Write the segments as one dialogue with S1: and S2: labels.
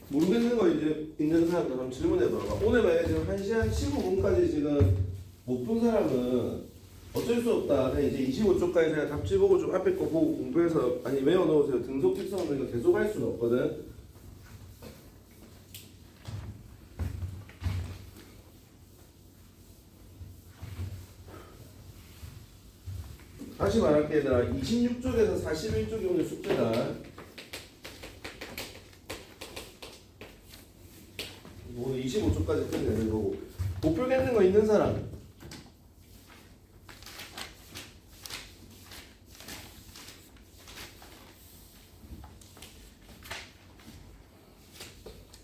S1: 모르겠는 거 이제 있는 사람들 한번 질문해봐봐. 오늘 만약에 지금 1시간 15분까지 지금 못 푼 사람은 어쩔 수 없다. 그냥 이제 25쪽까지 그냥 답지 보고 좀 앞에 거 보고 공부해서 아니 외워놓으세요. 등속 특성은 이거 계속 할 수는 없거든. 다시 말할게 얘들아. 26쪽에서 41쪽이 오늘 숙제다. 오늘 25쪽까지 끝내는 거고. 못 풀겠는 거 있는 사람?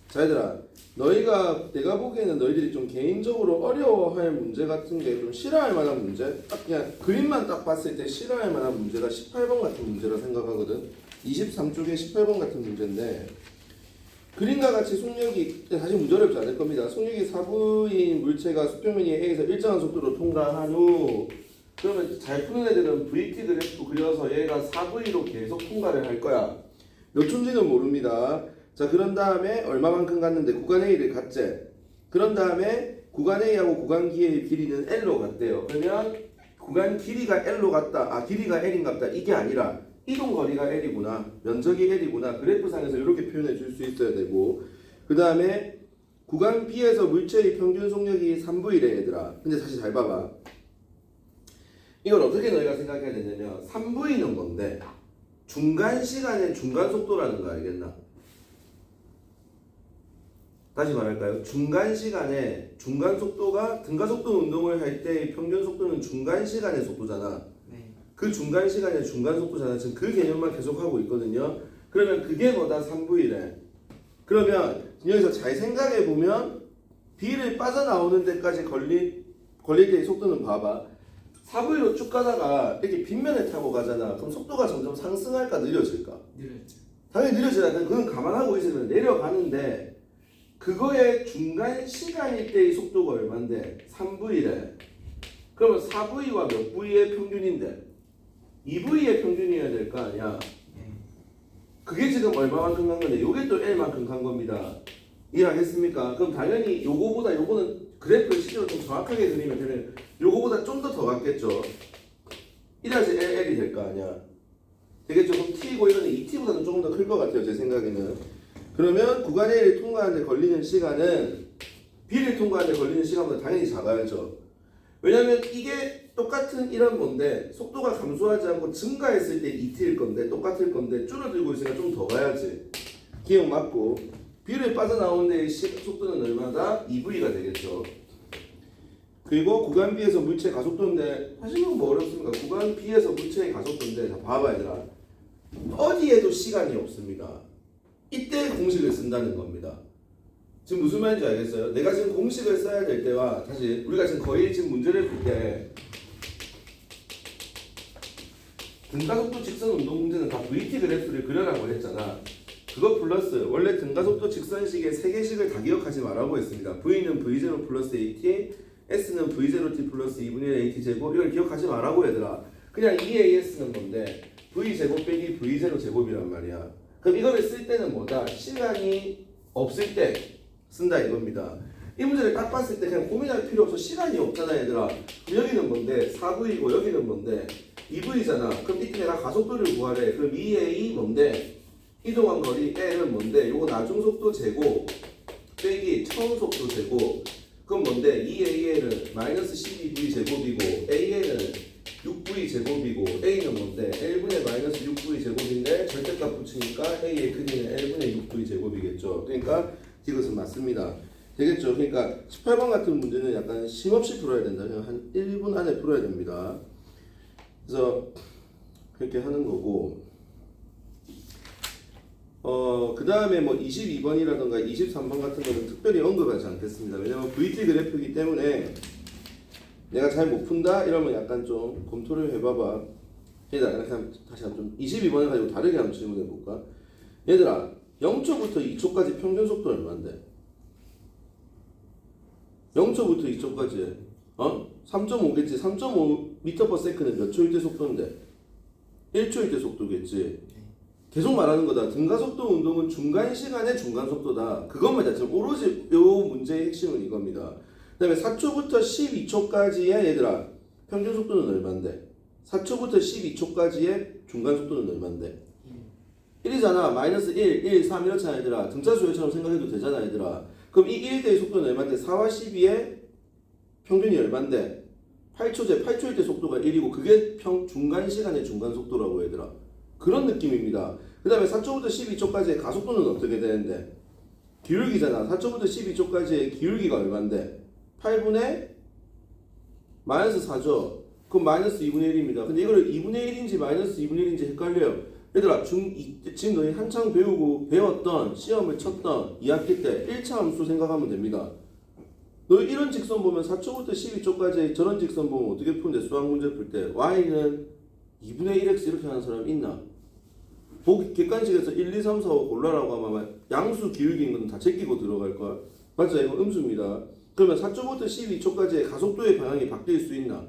S1: 자 얘들아, 내가 보기에는 너희들이 좀 개인적으로 어려워할 문제 같은 게 좀 싫어할 만한 문제, 그냥 그림만 딱 봤을 때 싫어할 만한 문제가 18번 같은 문제라 생각하거든. 23쪽에 18번 같은 문제인데, 그림과 같이 속력이 사실 문제 어렵지 않을 겁니다. 속력이 4V인 물체가 수평면이 A에서 일정한 속도로 통과한 후, 그러면 잘 푸는 애들은 VT 그래프 그려서 얘가 4V로 계속 통과를 할 거야. 몇 초인지는 모릅니다. 자, 그런 다음에 얼마만큼 갔는데 구간 A를 갔지. 그런 다음에 구간 A하고 구간 B의 길이는 L로 갔대요. 그러면 구간 길이가 L로 갔다. 길이가 L인갑다. 이게 아니라 이동 거리가 L이구나. 면적이 L이구나. 그래프상에서 이렇게 표현해 줄 수 있어야 되고, 그 다음에 구간 B에서 물체의 평균 속력이 3V래 얘들아. 근데 다시 잘 봐봐. 이걸 어떻게 너희가 생각해야 되냐면 3V는 뭔데? 중간 시간의 중간 속도라는 거 알겠나? 다시 말할까요? 중간 시간에 중간 속도가 등가속도 운동을 할 때의 평균 속도는 중간 시간의 속도잖아.
S2: 네.
S1: 그 중간 시간의 중간 속도잖아. 지금 그 개념만 계속 하고 있거든요. 그러면 그게 뭐다? 3V래. 그러면 여기서 잘 생각해 보면 B를 빠져나오는 데까지 걸릴 때의 속도는 봐봐. 4V로 쭉 가다가 이렇게 빗면에 타고 가잖아. 그럼 속도가 점점 상승할까 늘려질까?
S2: 느렸죠.
S1: 당연히 늘려지라. 그건 감안하고 있으면 내려가는데 그거의 중간 시간일 때의 속도가 얼만데? 3V래. 그러면 4V와 몇 V의 평균인데? 2V의 평균이어야 될 거 아니야.
S2: 네.
S1: 그게 지금 얼마만큼 간 건데 요게 또 L만큼 간 겁니다. 이해하겠습니까? 그럼 당연히 요거보다 요거는 그래프를 실제로 좀 정확하게 그리면 되는 요거보다 좀 더 갔겠죠. 이래야지 L이 될 거 아니야. 되겠죠? 그럼 T고 이거는 2T보다는 조금 더 클 것 같아요. 제 생각에는. 그러면 구간 A를 통과하는 데 걸리는 시간은 B를 통과하는 데 걸리는 시간보다 당연히 작아야죠. 왜냐면 이게 똑같은 이런 건데 속도가 감소하지 않고 증가했을 때 2T일 건데 똑같을 건데 줄어들고 있으니까 좀 더 가야지. 기억 맞고 B를 빠져나오는 데의 속도는 얼마다? 2V가 되겠죠. 그리고 구간 B에서 물체 가속도인데 사실 뭐 어렵습니까? 구간 B에서 물체의 가속도인데 자 봐봐 얘들아. 어디에도 시간이 없습니다. 이때 공식을 쓴다는 겁니다. 지금 무슨 말인지 알겠어요? 내가 지금 공식을 써야 될 때와 다시 우리가 지금 거의 지금 문제를 풀 때 등가속도 직선 운동 문제는 다 VT 그래프를 그려라고 했잖아. 그거 플러스 원래 등가속도 직선식의 3개식을 다 기억하지 말라고 했습니다. V는 V0 플러스 AT, S는 V0T 플러스 2분의 1 AT 제곱. 이걸 기억하지 말라고 얘들아. 그냥 2AS는 뭔데? V 제곱 빼기 V0 제곱이란 말이야. 그럼 이거를 쓸 때는 뭐다? 시간이 없을 때 쓴다 이겁니다. 이 문제를 딱 봤을 때 그냥 고민할 필요 없어. 시간이 없잖아 얘들아. 그럼 여기는 뭔데? 4V고 여기는 뭔데? 2V잖아. 그럼 이때 내가 가속도를 구하래. 그럼 2A 뭔데? 이동한 거리 L은 뭔데? 요거 나중속도 제곱 빼기 처음속도 제곱. 그럼 뭔데? 2AL은 마이너스 12V 제곱이고 AL은 6V 제곱이고 A는 뭔데? L분의 마이너스 6V 제곱인데 절대값 붙이니까 A의 크기는 L분의 6V 제곱이겠죠. 그러니까 이것은 맞습니다. 되겠죠. 그러니까 18번 같은 문제는 약간 쉼없이 풀어야 된다. 그냥 한 1분 안에 풀어야 됩니다. 그래서 그렇게 하는 거고 그 다음에 뭐 22번이라던가 23번 같은 거는 특별히 언급하지 않겠습니다. 왜냐면 VT 그래프이기 때문에 내가 잘 못 푼다 이러면 약간 좀 검토를 해봐봐. 얘들아 그냥 다시 한번 좀 22번을 가지고 다르게 한번 질문해 볼까? 얘들아 0초부터 2초까지 평균 속도 얼마인데? 0초부터 2초까지 3.5겠지. 3.5m/s는 몇 초일 때 속도인데? 1초일 때 속도겠지. 계속 말하는 거다. 등가속도 운동은 중간 시간의 중간 속도다. 그것만 자체 오로지 이 문제의 핵심은 이겁니다. 그 다음에 4초부터 12초까지의 얘들아 평균 속도는 얼마인데? 4초부터 12초까지의 중간 속도는 얼마인데? 1이잖아. 마이너스 1, 1, 3 이렇잖아 얘들아. 등차수열처럼 생각해도 되잖아 얘들아. 그럼 이 1대의 속도는 얼마인데? 4와 12의 평균이 얼마인데? 8초제, 8초일 때 속도가 1이고 그게 중간 시간의 중간 속도라고 얘들아. 그런 느낌입니다. 그 다음에 4초부터 12초까지의 가속도는 어떻게 되는데? 기울기잖아. 4초부터 12초까지의 기울기가 얼마인데? 8분의 마이너스 4죠. 그럼 마이너스 2분의 1입니다. 근데 이거를 2분의 1인지 마이너스 2분의 1인지 헷갈려요. 얘들아 지금 너희 한창 배웠던 시험을 쳤던 2학기 때 1차 함수 생각하면 됩니다. 너희 이런 직선 보면 4초부터 12초까지 저런 직선 보면 어떻게 푸는데 수학 문제 풀 때 y는 2분의 1x 이렇게 하는 사람 있나? 보기 객관식에서 1, 2, 3, 4, 5 골라라고 하면 양수 기울기인 건 다 제끼고 들어갈걸? 맞죠? 이거 음수입니다. 그러면 4초부터 12초까지의 가속도의 방향이 바뀔 수 있나?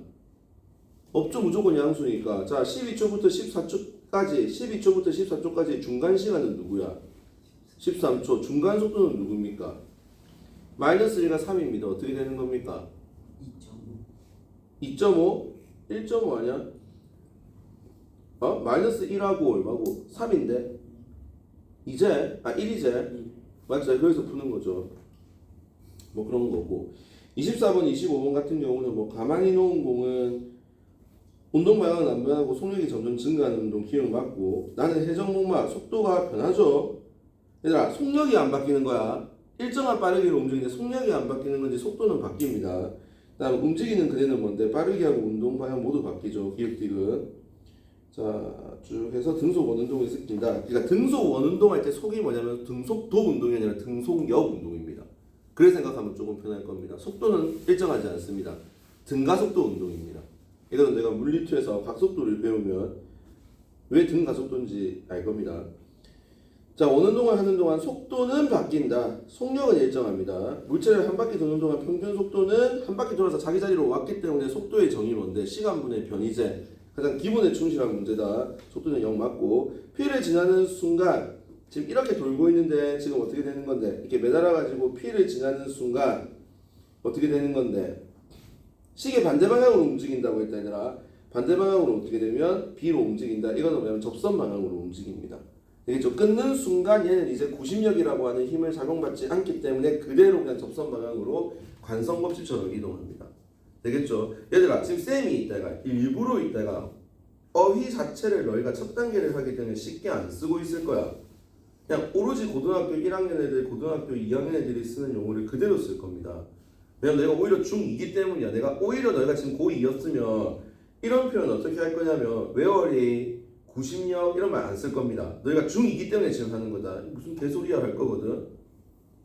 S1: 없죠. 무조건 양수니까. 자, 12초부터 14초까지 12초부터 14초까지의 중간 시간은 누구야? 13초. 중간 속도는 누굽니까? 마이너스 1과 3입니다. 어떻게 되는 겁니까? 2.5? 1.5 아니야? 마이너스 1하고 얼마고? 3인데? 이제? 1이제? 맞죠? 그래서 푸는 거죠. 뭐 그런 거고. 24번, 25번 같은 경우는 뭐 가만히 놓은 공은 운동 방향은 안 변하고 속력이 점점 증가하는 운동 기억을 맞고 나는 회전목마 속도가 변하죠. 얘들아 속력이 안 바뀌는 거야. 일정한 빠르기로 움직이는데 속력이 안 바뀌는 건지 속도는 바뀝니다. 다음 움직이는 그네는 뭔데? 빠르게 하고 운동 방향 모두 바뀌죠. 기억디귿. 자, 쭉 해서 등속 원운동을 시킵니다. 그러니까 등속 원운동 할 때 속이 뭐냐면 등속도 운동이 아니라 등속역 운동입니다. 그래 생각하면 조금 편할 겁니다. 속도는 일정하지 않습니다. 등가속도 운동입니다. 이거는 내가 물리2에서 각속도를 배우면 왜 등가속도인지 알 겁니다. 자, 원운동을 하는 동안 속도는 바뀐다. 속력은 일정합니다. 물체를 한 바퀴 도는 동안 평균 속도는 한 바퀴 돌아서 자기 자리로 왔기 때문에 속도의 정의 뭔데? 시간분의 변이제. 가장 기본에 충실한 문제다. 속도는 0 맞고 P를 지나는 순간 지금 이렇게 돌고 있는데 지금 어떻게 되는 건데? 이렇게 매달아가지고 P를 지나는 순간 어떻게 되는 건데? 시계 반대 방향으로 움직인다고 했다 얘들아. 반대 방향으로 어떻게 되면 B로 움직인다. 이거는 뭐냐면 접선 방향으로 움직입니다. 되겠죠? 끊는 순간 얘는 이제 구심력이라고 하는 힘을 작용받지 않기 때문에 그대로 그냥 접선 방향으로 관성법칙처럼 이동합니다. 되겠죠? 얘들아 지금 쌤이 이따가 일부러 이따가 어휘 자체를 너희가 첫 단계를 하기 때문에 쉽게 안 쓰고 있을 거야. 그냥 오로지 고등학교 1학년 애들, 고등학교 2학년 애들이 쓰는 용어를 그대로 쓸 겁니다. 왜냐면 내가 오히려 중2이기 때문이야. 내가 오히려 너희가 지금 고2였으면 이런 표현 어떻게 할 거냐면 웨어리, 구심력 이런 말 안 쓸 겁니다. 너희가 중2이기 때문에 지금 하는 거다. 무슨 개소리야 할 거거든.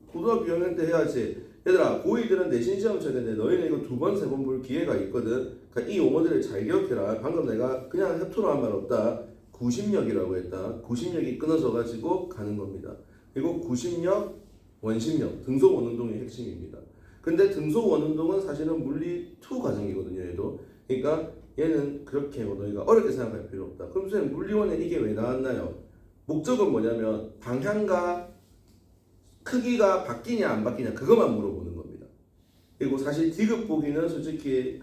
S1: 고등학교 2학년 때 해야지. 얘들아 고2들은 내신 시험 쳐야 되는데 너희는 이거 2번, 3번 볼 기회가 있거든. 그러니까 이 용어들을 잘 기억해라. 방금 내가 그냥 협토로 한 말 없다. 구심력이라고 했다. 구심력이 끊어져가지고 가는 겁니다. 그리고 구심력, 원심력, 등속 원운동의 핵심입니다. 근데 등속 원운동은 사실은 물리 2 과정이거든요. 얘도. 그러니까 얘는 그렇게 너희가 어렵게 생각할 필요 없다. 그럼 선생님 물리원에 이게 왜 나왔나요? 목적은 뭐냐면 방향과 크기가 바뀌냐 안 바뀌냐 그것만 물어보는 겁니다. 그리고 사실 디귿 보기는 솔직히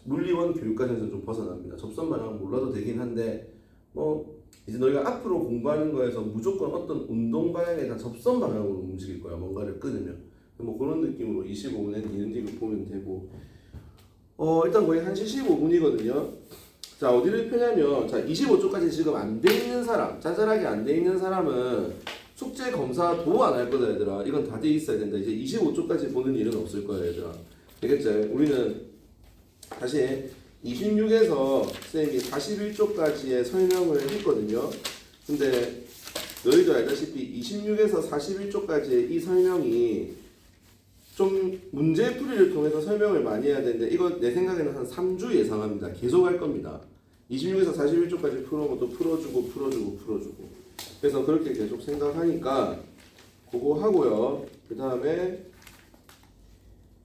S1: 물리원 교육과정에서 좀 벗어납니다. 접선 방향은 몰라도 되긴 한데 뭐 이제 너희가 앞으로 공부하는 거에서 무조건 어떤 운동 방향에 다 접선 방향으로 움직일 거야. 뭔가를 끊으면 뭐 그런 느낌으로 25분에 디귿 보면 되고 일단 거의 1시 15분이거든요. 자 어디를 펴냐면 자 25초까지 지금 안 돼 있는 사람 짜잘하게 안 돼 있는 사람은 숙제 검사 도우 안 할 거다 얘들아. 이건 다 돼 있어야 된다. 이제 25초까지 보는 일은 없을 거야 얘들아. 되겠지? 우리는 다시 26에서 쌤이 41초까지의 설명을 했거든요. 근데 너희도 알다시피 26에서 41초까지의 이 설명이 좀 문제풀이를 통해서 설명을 많이 해야 되는데 이거 내 생각에는 한 3주 예상합니다. 계속 할 겁니다. 26에서 41초까지 풀어보고 또 풀어주고 그래서 그렇게 계속 생각하니까 그거 하고요. 그 다음에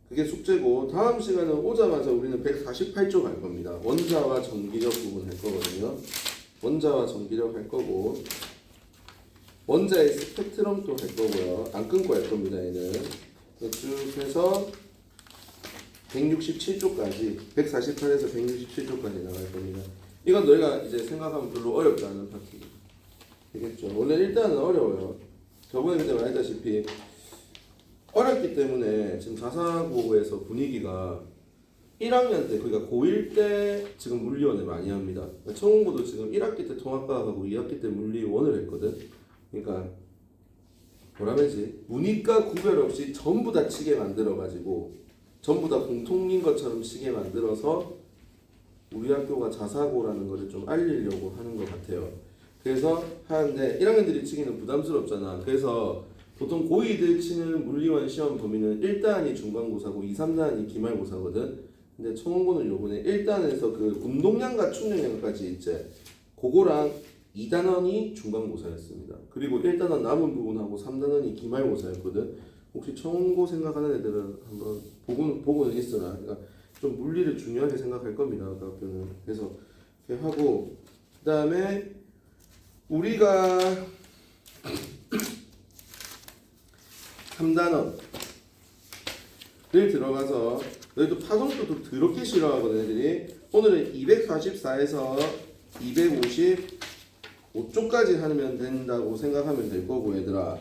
S1: 그게 숙제고 다음 시간은 오자마자 우리는 148쪽 갈 겁니다. 원자와 전기력 부분 할 거거든요. 원자와 전기력 할 거고 원자의 스펙트럼도 할 거고요. 안 끊고 할 겁니다. 얘는 쭉 해서 167쪽까지 148에서 167쪽까지 나갈 겁니다. 이건 너희가 이제 생각하면 별로 어렵지 않은 파트 되겠죠. 원래 일단은 어려워요. 저번에 그때 말했다시피 어렵기 때문에 지금 자사고에서 분위기가 1학년 때 그러니까 고1 때 지금 물리원을 많이 합니다. 청운고도 지금 1학기 때 통합과학하고 2학기 때 물리원을 했거든. 그러니까 뭐라 해야지 문이과 구별 없이 전부 다 치게 만들어가지고 전부 다 공통인 것처럼 치게 만들어서 우리 학교가 자사고라는 것을 좀 알리려고 하는 것 같아요. 그래서 하는데 1학년들이 치기는 부담스럽잖아. 그래서 보통 고2들 치는 물리원 시험 범위는 1단이 중간고사고 2, 3단이 기말고사거든. 근데 청원고는 요번에 1단에서 그 운동량과 충족량까지 이제 그거랑 2단원이 중간고사였습니다. 그리고 1단원 남은 부분하고 3단원이 기말고사였거든. 혹시 청원고 생각하는 애들은 한번 보고는 있으나 그러니까 좀 물리를 중요하게 생각할 겁니다. 그 학교는. 그래서 이렇게 하고 그 다음에 우리가 3단원을 들어가서 너희도 파동도도 더럽게 싫어하거든 애들이. 오늘은 244에서 255쪽까지 하면 된다고 생각하면 될 거고 얘들아.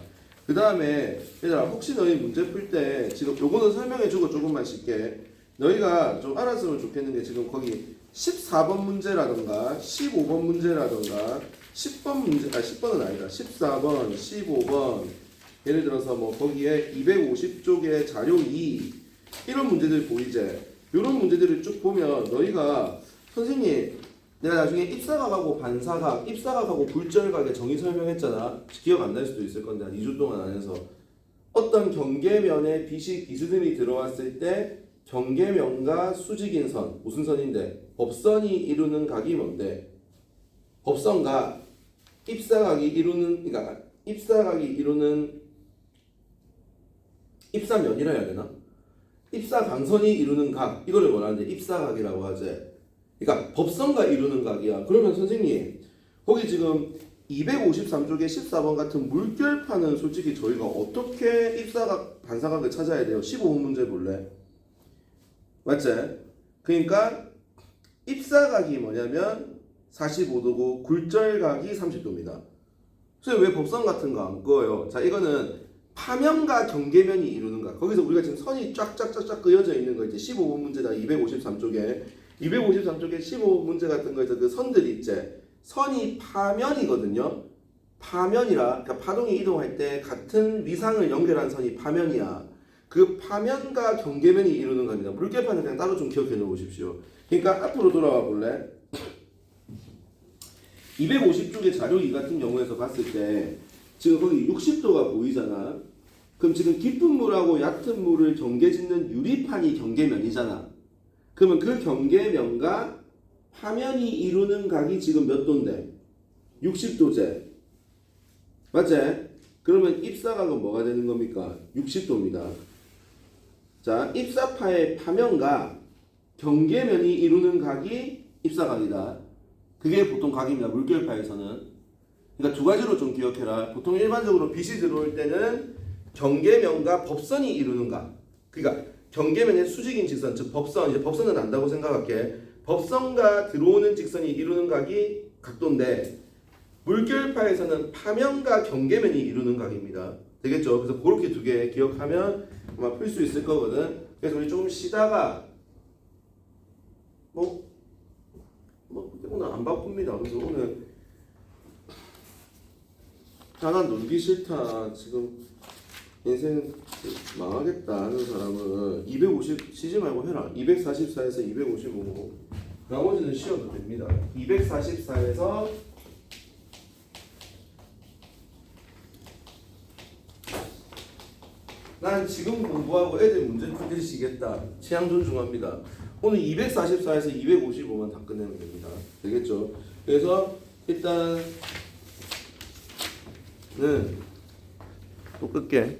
S1: 그 다음에 얘들아 혹시 너희 문제 풀 때 지금 요거는 설명해주고 조금만 쉽게 너희가 좀 알았으면 좋겠는 게 지금 거기 14번 문제라던가 15번 문제라던가 10번 문제 10번은 아니다 14번 15번 예를 들어서 뭐 거기에 250쪽에 자료 2 이런 문제들 보이지. 이런 문제들을 쭉 보면 너희가 선생님 내가 나중에 입사각하고 반사각, 입사각하고 굴절각의 정의 설명했잖아. 기억 안 날 수도 있을 건데 한 2주 동안 안 해서 어떤 경계면에 빛이 비스듬히 들어왔을 때 경계면과 수직인 선 무슨 선인데 법선이 이루는 각이 뭔데 법선과 입사각이 이루는 그러니까 입사각이 이루는 입사면이라 해야 되나? 입사강선이 이루는 각 이거를 뭐라는데 입사각이라고 하지. 그러니까 법선과 이루는 각이야. 그러면 선생님 거기 지금 253쪽에 14번 같은 물결판은 솔직히 저희가 어떻게 입사각 반사각을 찾아야 돼요? 15분 문제 볼래? 맞지? 그러니까 입사각이 뭐냐면 45도고 굴절각이 30도입니다. 그래서 왜 법선 같은 거 안 꺼요? 자 이거는 파면과 경계면이 이루는 각. 거기서 우리가 지금 선이 쫙쫙쫙쫙 그어져 있는 거 이제 15분 문제다. 253쪽에 15문제 같은 거에서 그 선들이 있지. 선이 파면이거든요. 파면이라 그러니까 파동이 이동할 때 같은 위상을 연결한 선이 파면이야. 그 파면과 경계면이 이루는 겁니다. 물결판은 그냥 따로 좀 기억해 놓으십시오. 그러니까 앞으로 돌아와 볼래? 250쪽의 자료 2 같은 경우에서 봤을 때 지금 거기 60도가 보이잖아. 그럼 지금 깊은 물하고 얕은 물을 경계짓는 유리판이 경계면이잖아. 그러면 그 경계면과 파면이 이루는 각이 지금 몇 도인데? 60도제. 맞지? 그러면 입사각은 뭐가 되는 겁니까? 60도입니다. 자, 입사파의 파면과 경계면이 이루는 각이 입사각이다. 그게 보통 각입니다. 물결파에서는. 그러니까 두 가지로 좀 기억해라. 보통 일반적으로 빛이 들어올 때는 경계면과 법선이 이루는 각. 그러니까 경계면의 수직인 직선, 즉 법선, 이제 법선은 안다고 생각할게. 법선과 들어오는 직선이 이루는 각이 각도인데 물결파에서는 파면과 경계면이 이루는 각입니다. 되겠죠? 그래서 그렇게 두 개 기억하면 아마 풀 수 있을 거거든. 그래서 우리 조금 쉬다가 오늘 안 바쁩니다. 그래서 오늘 난 놀기 싫다. 지금 인생 망하겠다 하는 사람은 250 쉬지 말고 해라. 244에서 255 나머지는 쉬어도 됩니다. 244에서 난 지금 공부하고 애들 문제 풀기 시겠다. 취향 존중합니다. 오늘 244에서 255만 다 끝내면 됩니다. 되겠죠? 그래서 일단은 또 끌게.